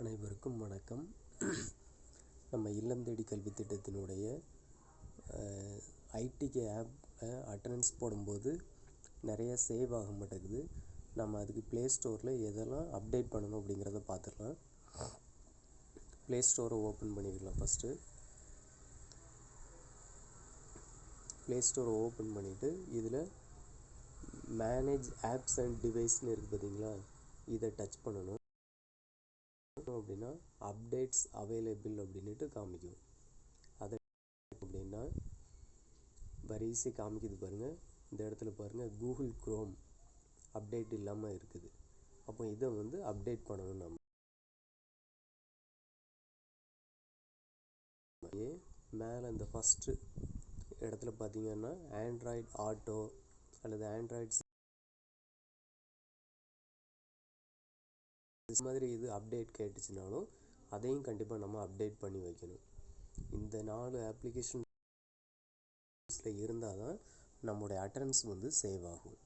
அனைவருக்கும் வணக்கம். நம்ம இல்லம் தேடி கல்வி திட்டத்தினுடைய ஐடிகே ஆப் அட்டெண்டன்ஸ் போடும்போது நிறைய சேவ் ஆக மாட்டேங்குது. நம்ம அதுக்கு ப்ளே ஸ்டோரில் எதெல்லாம் அப்டேட் பண்ணணும் அப்படிங்கிறத பார்த்துடலாம். ப்ளே ஸ்டோரை ஓப்பன் பண்ணிக்கலாம். ஃபஸ்ட்டு ப்ளே ஸ்டோரை ஓப்பன் பண்ணிவிட்டு இதில் மேனேஜ் ஆப்ஸ் அண்ட் டிவைஸ்னு இருக்குது பார்த்தீங்களா, இதை டச் பண்ணணும். அப்படின்னா அப்டேட்ஸ் அவைலபிள் அப்படின்ட்டு காமிக்கும். அதை அப்படின்னா வரிசை காமிக்குது பாருங்கள். இந்த இடத்துல பாருங்கள், கூகுள் குரோம் அப்டேட் இல்லாமல் இருக்குது. அப்போ இதை அப்டேட் பண்ணணும். நம்ம மேலே இந்த ஃபஸ்ட்டு இடத்துல பார்த்தீங்கன்னா ஆண்ட்ராய்டு ஆட்டோ அல்லது ஆண்ட்ராய்டு இது மாதிரி இது அப்டேட் கேட்டுச்சுனாலும் அதையும் கண்டிப்பாக நம்ம அப்டேட் பண்ணி வைக்கணும். இந்த 4 அப்ளிகேஷன்ஸில் இருந்தால் தான் நம்மளுடைய அட்டெண்டன்ஸ் சேவ் ஆகும்.